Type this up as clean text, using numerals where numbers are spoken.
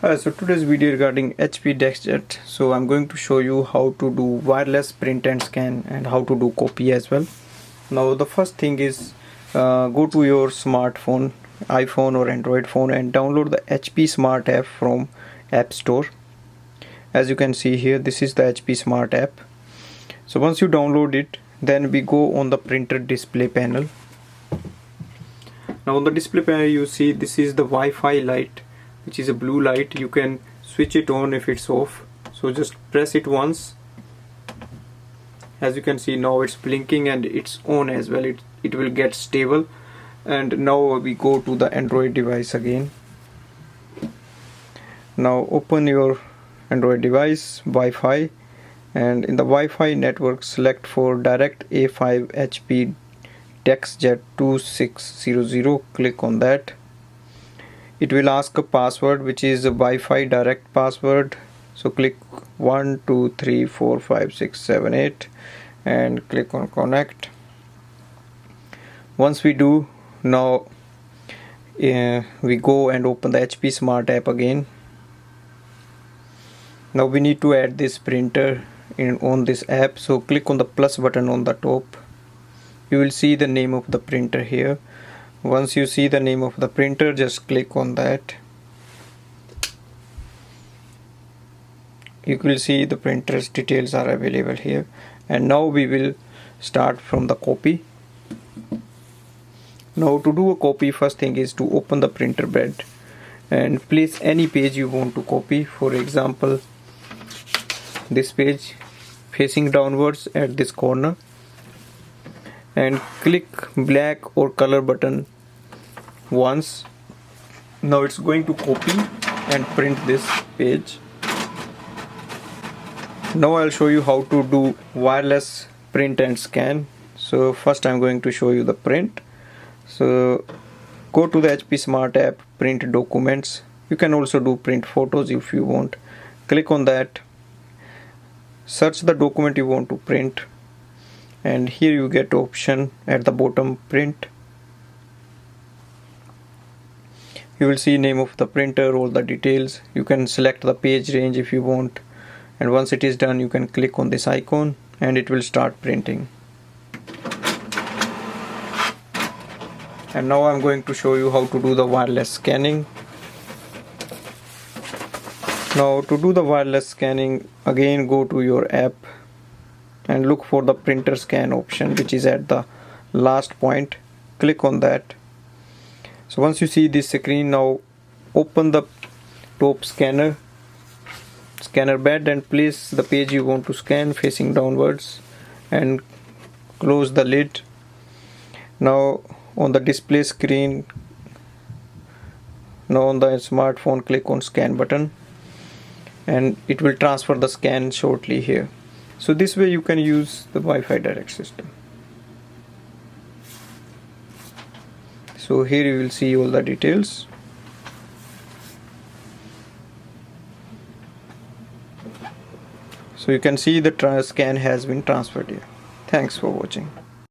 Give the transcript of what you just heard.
So today's video regarding HP Deskjet. So I'm going to show you how to do wireless print and scan and how to do copy as well. Now the first thing is go to your smartphone, iPhone or Android phone, and download the HP Smart app from App Store. As you can see here, this is the HP Smart app. So once you download it, then we go on the printer display panel. Now on the display panel you see this is the Wi-Fi light, which is a blue light. You can switch it on if it's off, so just press it once. As you can see, now it's blinking and it's on as well. It will get stable. And now we go to the Android device again. Now open your Android device, Wi-Fi, and in the Wi-Fi network select for direct A5 HP Deskjet 2600. Click on that. It will ask a password, which is a Wi-Fi direct password. So click 1 2 3 4 5 6 7 8 and click on connect. Once we do, now we go and open the HP Smart app again. Now we need to add this printer on this app, so click on the plus button on the top. You will see the name of the printer here. Once you see the name of the printer, just click on that. You will see the printer's details are available here. And now we will start from the copy. Now to do a copy, first thing is to open the printer bed and place any page you want to copy. For example, this page facing downwards at this corner, and click black or color button once. Now it's going to copy and print this page. Now I'll show you how to do wireless print and scan. So first I'm going to show you the print. So go to the HP Smart app, print documents. You can also do print photos if you want. Click on that. Search the document you want to print, and here you get option at the bottom, print. You will see name of the printer, all the details. You can select the page range if you want, and once it is done you can click on this icon and it will start printing. And now I'm going to show you how to do the wireless scanning. Now to do the wireless scanning, again go to your app and look for the printer scan option, which is at the last point. Click on that. So once you see this screen, now open the top scanner bed and place the page you want to scan facing downwards and close the lid. Now on the display screen, now on the smartphone, click on scan button and it will transfer the scan shortly here. So this way you can use the Wi-Fi direct system. So here you will see all the details. So you can see the scan has been transferred here. Thanks for watching.